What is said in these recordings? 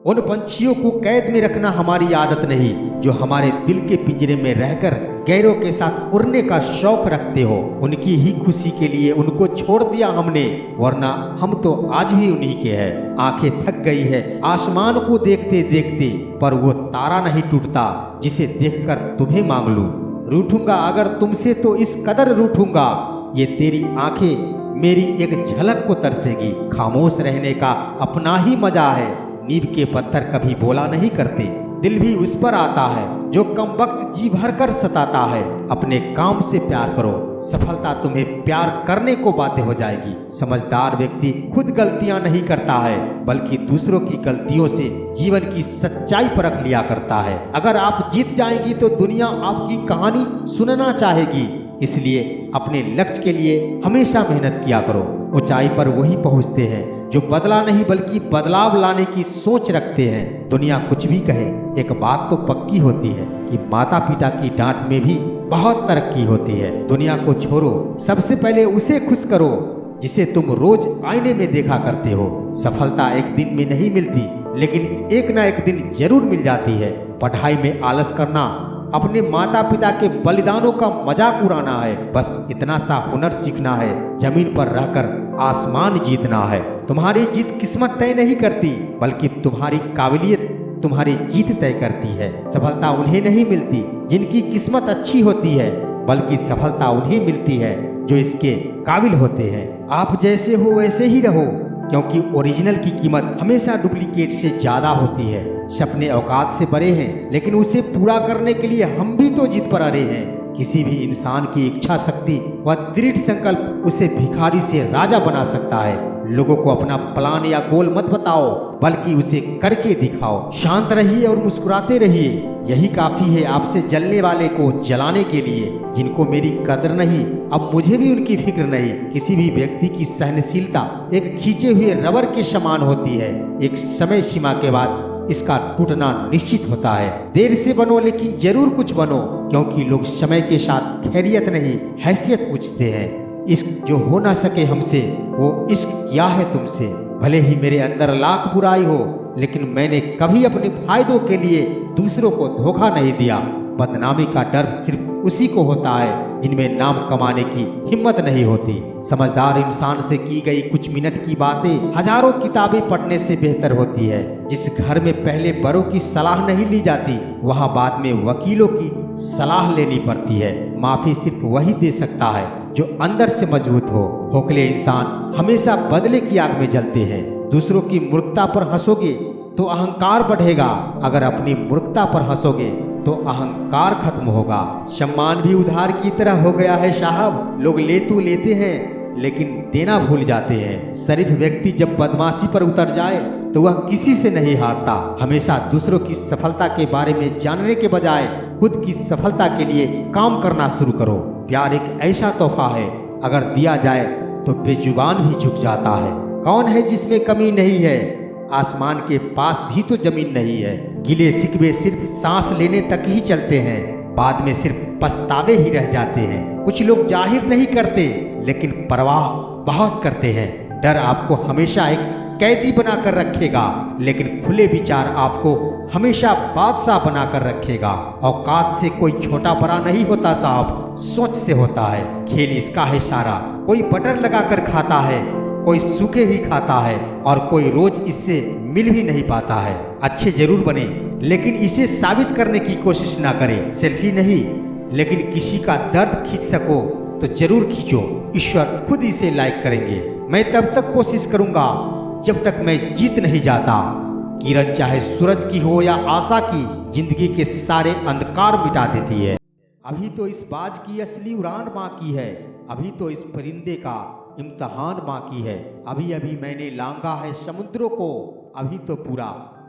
उन पंछियों को कैद में रखना हमारी आदत नहीं जो हमारे दिल के पिंजरे में रहकर गैरों के साथ उड़ने का शौक रखते हो। उनकी ही खुशी के लिए उनको छोड़ दिया हमने, वरना हम तो आज भी उन्हीं के हैं। आंखें थक गई है आसमान को देखते देखते, पर वो तारा नहीं टूटता जिसे देखकर तुम्हें मांग लूं। रूठूंगा अगर तुमसे तो इस कदर रूठूंगा, ये तेरी आंखें मेरी एक झलक को तरसेगी। खामोश रहने का अपना ही मजा है, नींव के पत्थर कभी बोला नहीं करते। दिल भी उस पर आता है जो कम वक्त जी भर कर सताता है। अपने काम से प्यार करो, सफलता तुम्हें प्यार करने को बाध्य हो जाएगी। समझदार व्यक्ति खुद गलतियां नहीं करता है, बल्कि दूसरों की गलतियों से जीवन की सच्चाई परख लिया करता है। अगर आप जीत जाएंगी तो दुनिया आपकी कहानी सुनना चाहेगी। इसलिए अपने लक्ष्य के लिए हमेशा मेहनत किया करो। ऊंचाई पर वही पहुंचते हैं जो बदला नहीं बल्कि बदलाव लाने की सोच रखते हैं। दुनिया कुछ भी कहे, एक बात तो पक्की होती है कि माता पिता की डांट में भी बहुत तरक्की होती है। दुनिया को छोड़ो, सबसे पहले उसे खुश करो जिसे तुम रोज आईने में देखा करते हो। सफलता एक दिन में नहीं मिलती, लेकिन एक ना एक दिन जरूर मिल जाती है। पढ़ाई में आलस करना अपने माता पिता के बलिदानों का मजाक उड़ाना है। बस इतना सा हुनर सीखना है, जमीन पर रहकर आसमान जीतना है। तुम्हारी जीत किस्मत तय नहीं करती, बल्कि तुम्हारी काबिलियत तुम्हारी जीत तय करती है। सफलता उन्हें नहीं मिलती जिनकी किस्मत अच्छी होती है, बल्कि सफलता उन्हें मिलती है जो इसके काबिल होते हैं। आप जैसे हो वैसे ही रहो, क्योंकि ओरिजिनल की कीमत हमेशा डुप्लीकेट से ज्यादा होती है। सपने औकात से बड़े हैं, लेकिन उसे पूरा करने के लिए हम भी तो जिद पर अड़े हैं। किसी भी इंसान की इच्छा शक्ति व दृढ़ संकल्प उसे भिखारी से राजा बना सकता है। लोगों को अपना प्लान या गोल मत बताओ, बल्कि उसे करके दिखाओ। शांत रहिए और मुस्कुराते रहिए, यही काफी है आपसे जलने वाले को जलाने के लिए। जिनको मेरी कदर नहीं, अब मुझे भी उनकी फिक्र नहीं। किसी भी व्यक्ति की सहनशीलता एक खींचे हुए रबर के समान होती है। एक समय सीमा के बाद इसका टूटना निश्चित होता है। देर से बनो लेकिन जरूर कुछ बनो, क्योंकि लोग समय के साथ खैरियत नहीं हैसियत पूछते हैं। इश्क जो हो ना सके हमसे, वो इश्क किया है तुमसे। भले ही मेरे अंदर लाख बुराई हो, लेकिन मैंने कभी अपने फायदों के लिए दूसरों को धोखा नहीं दिया। बदनामी का डर सिर्फ उसी को होता है जिनमें नाम कमाने की हिम्मत नहीं होती। समझदार इंसान से की गई कुछ मिनट की बातें हजारों किताबें पढ़ने से बेहतर होती है। जिस घर में पहले बड़ों की सलाह नहीं ली जाती, वहाँ बाद में वकीलों की सलाह लेनी पड़ती है। माफी सिर्फ वही दे सकता है जो अंदर से मजबूत हो। खोखले इंसान हमेशा बदले की आग में जलते हैं। दूसरों की मूर्खता पर हंसोगे तो अहंकार बढ़ेगा, अगर अपनी मूर्खता पर हंसोगे तो अहंकार खत्म होगा। सम्मान भी उधार की तरह हो गया है साहब। लोग ले तो लेते हैं, लेकिन देना भूल जाते हैं। शरीफ व्यक्ति जब बदमाशी पर उतर जाए तो वह किसी से नहीं हारता। हमेशा दूसरों की सफलता के बारे में जानने के बजाय खुद की सफलता के लिए काम करना शुरू करो। प्यार एक ऐसा तोहफा है, अगर दिया जाए तो बेजुबान भी झुक जाता है। कौन है जिसमें कमी नहीं है? आसमान के पास भी तो जमीन नहीं है। गिले शिकवे सिर्फ सांस लेने तक ही चलते हैं, बाद में सिर्फ पछतावे ही रह जाते हैं। कुछ लोग जाहिर नहीं करते, लेकिन परवाह बहुत करते हैं। डर आपको हमेशा एक कैदी बनाकर रखेगा, लेकिन खुले विचार आपको हमेशा बादशाह बनाकर रखेगा। औकात से कोई छोटा बड़ा नहीं होता साहब, सोच से होता है। खेल इसका है सारा। कोई बटर लगाकर खाता है, कोई सूखे ही खाता है, और कोई रोज इससे मिल भी नहीं पाता है। अच्छे जरूर बने, लेकिन इसे साबित करने की कोशिश ना करें। सेल्फी नहीं, लेकिन किसी का दर्द खींच सको तो जरूर खींचो। ईश्वर खुद इसे लाइक करेंगे। मैं तब तक कोशिश करूंगा जब तक मैं जीत नहीं जाता। किरण चाहे सूरज की हो या आशा की, जिंदगी के सारे अंधकार मिटा देती है। अभी तो इस बाज की असली उड़ान बाकी है, अभी तो इस परिंदे का इम्तहान बाकी है। अभी अभी मैंने लांघा है समुद्रों को, अभी तो पूरा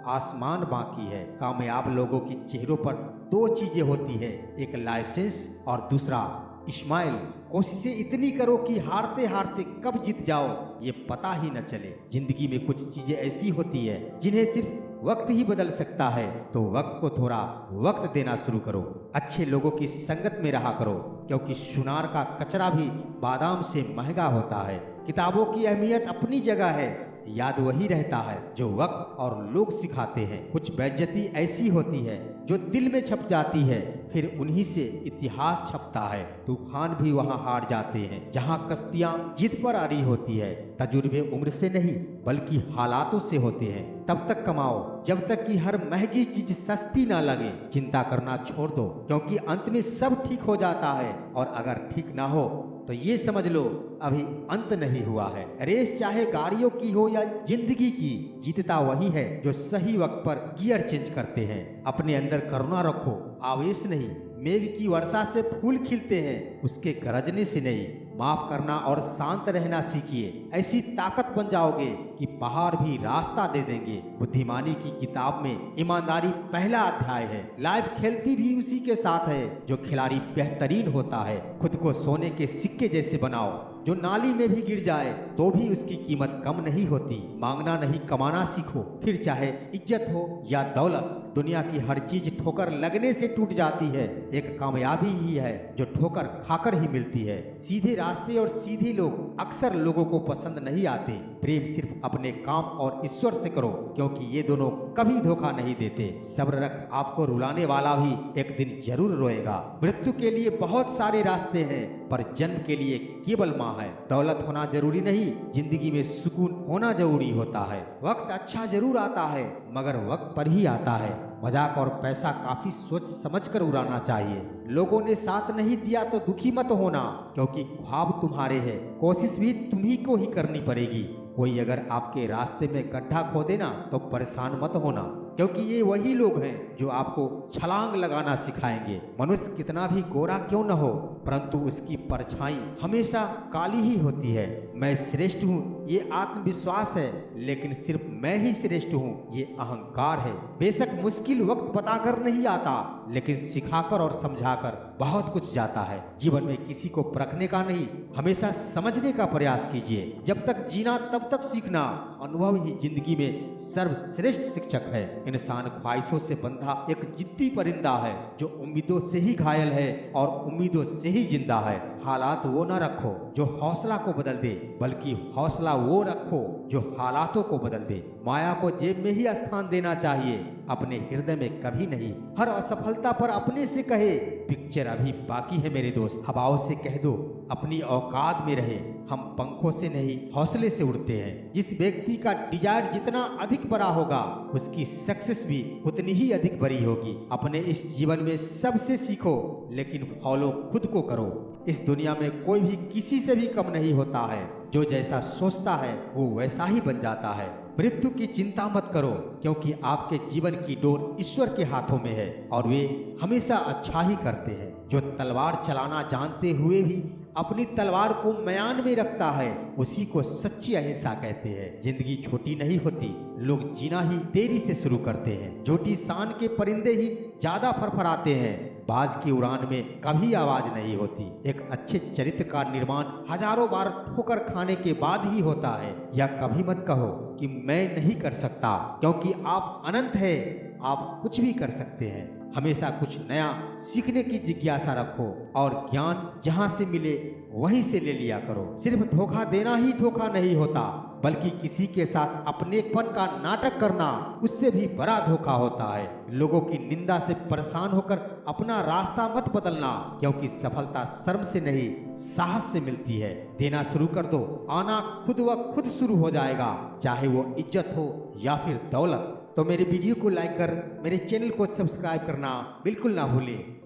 आसमान बाकी है। कामयाब लोगों के चेहरों पर दो चीजें होती है, एक लाइसेंस और दूसरा इस्माइल। कोशिशें इतनी करो कि हारते हारते कब जीत जाओ ये पता ही न चले। जिंदगी में कुछ चीजें ऐसी होती है जिन्हें सिर्फ वक्त ही बदल सकता है, तो वक्त को थोड़ा वक्त देना शुरू करो। अच्छे लोगों की संगत में रहा करो, क्योंकि सुनार का कचरा भी बादाम से महंगा होता है। किताबों की अहमियत अपनी जगह है, याद वही रहता है जो वक्त और लोग सिखाते हैं। कुछ बेइज्जती ऐसी होती है जो दिल में छप जाती है, फिर उन्हीं से इतिहास छपता है। तूफान भी वहाँ हार जाते हैं जहाँ कश्तियाँ जिद पर अड़ी होती है। तजुर्बे उम्र से नहीं बल्कि हालातों से होते हैं। तब तक कमाओ जब तक कि हर महंगी चीज सस्ती ना लगे। चिंता करना छोड़ दो क्योंकि अंत में सब ठीक हो जाता है, और अगर ठीक ना हो तो ये समझ लो अभी अंत नहीं हुआ है। रेस चाहे गाड़ियों की हो या जिंदगी की, जीतता वही है जो सही वक्त पर गियर चेंज करते हैं। अपने अंदर करुणा रखो, आवेश नहीं। मेघ की वर्षा से फूल खिलते हैं, उसके गरजने से नहीं। माफ करना और शांत रहना सीखिए, ऐसी ताकत बन जाओगे कि पहाड़ भी रास्ता दे देंगे। बुद्धिमानी की किताब में ईमानदारी पहला अध्याय है। लाइफ खेलती भी उसी के साथ है जो खिलाड़ी बेहतरीन होता है। खुद को सोने के सिक्के जैसे बनाओ, जो नाली में भी गिर जाए तो भी उसकी कीमत कम नहीं होती। मांगना नहीं कमाना सीखो, फिर चाहे इज्जत हो या दौलत। दुनिया की हर चीज ठोकर लगने से टूट जाती है, एक कामयाबी ही है जो ठोकर खाकर ही मिलती है। सीधे रास्ते और सीधे लोग अक्सर लोगों को पसंद नहीं आते। प्रेम सिर्फ अपने काम और ईश्वर से करो, क्योंकि ये दोनों कभी धोखा नहीं देते। सब्र रख, आपको रुलाने वाला भी एक दिन जरूर रोएगा। मृत्यु के लिए बहुत सारे रास्ते हैं, पर जन्म के लिए केवल माँ है। दौलत होना जरूरी नहीं, जिंदगी में सुकून होना जरूरी होता है। वक्त अच्छा जरूर आता है, मगर वक्त पर ही आता है। मजाक और पैसा काफी सोच समझ कर उड़ाना चाहिए। लोगों ने साथ नहीं दिया तो दुखी मत होना, क्योंकि ख्वाब तुम्हारे हैं, कोशिश भी तुम्ही को ही करनी पड़ेगी। कोई अगर आपके रास्ते में गड्ढा खोदे ना तो परेशान मत होना, क्योंकि ये वही लोग हैं जो आपको छलांग लगाना सिखाएंगे। मनुष्य कितना भी गोरा क्यों न हो, परंतु उसकी परछाई हमेशा काली ही होती है। मैं श्रेष्ठ हूँ ये आत्मविश्वास है, लेकिन सिर्फ मैं ही श्रेष्ठ हूँ ये अहंकार है। बेशक मुश्किल वक्त बताकर नहीं आता, लेकिन सिखाकर और समझाकर बहुत कुछ जाता है। जीवन में किसी को परखने का नहीं, हमेशा समझने का प्रयास कीजिए। जब तक जीना तब तक सीखना, अनुभव ही जिंदगी में सर्वश्रेष्ठ शिक्षक है। इंसान ख्वाहिशों से बंधा एक जिद्दी परिंदा है जो उम्मीदों से ही घायल है और उम्मीदों से ही जिंदा है। हालात वो न रखो जो हौसला को बदल दे, बल्कि हौसला वो रखो जो हालातों को बदल दे। माया को जेब में ही स्थान देना चाहिए, अपने हृदय में कभी नहीं। हर असफलता पर अपने से कहे पिक्चर अभी बाकी है मेरे दोस्त। हवाओं से कह दो अपनी औकात में रहे, हम पंखों से नहीं हौसले से उड़ते हैं। जिस व्यक्ति का डिजायर जितना अधिक बड़ा होगा, उसकी सक्सेस भी उतनी ही अधिक बड़ी होगी। अपने इस जीवन में सबसे सीखो, लेकिन फॉलो खुद को करो। इस दुनिया में कोई भी किसी से भी कम नहीं होता है। जो जैसा सोचता है वो वैसा ही बन जाता है। मृत्यु की चिंता मत करो, क्योंकि आपके जीवन की डोर ईश्वर के हाथों में है और वे हमेशा अच्छा ही करते हैं। जो तलवार चलाना जानते हुए भी अपनी तलवार को म्यान में रखता है, उसी को सच्ची अहिंसा कहते हैं। जिंदगी छोटी नहीं होती, लोग जीना ही देरी से शुरू करते हैं। झूठी शान के परिंदे ही ज्यादा फरफराते हैं, बाज की उड़ान में कभी आवाज नहीं होती। एक अच्छे चरित्र का निर्माण हजारों बार ठोकर खाने के बाद ही होता है। या कभी मत कहो कि मैं नहीं कर सकता, क्योंकि आप अनंत है, आप कुछ भी कर सकते हैं। हमेशा कुछ नया सीखने की जिज्ञासा रखो और ज्ञान जहाँ से मिले वहीं से ले लिया करो। सिर्फ धोखा देना ही धोखा नहीं होता, बल्कि किसी के साथ अपनेपन का नाटक करना उससे भी बड़ा धोखा होता है। लोगों की निंदा से परेशान होकर अपना रास्ता मत बदलना, क्योंकि सफलता शर्म से नहीं साहस से मिलती है। देना शुरू कर दो, आना खुद व खुद शुरू हो जाएगा, चाहे वो इज्जत हो या फिर दौलत। तो मेरे वीडियो को लाइक कर मेरे चैनल को सब्सक्राइब करना बिल्कुल ना भूलें।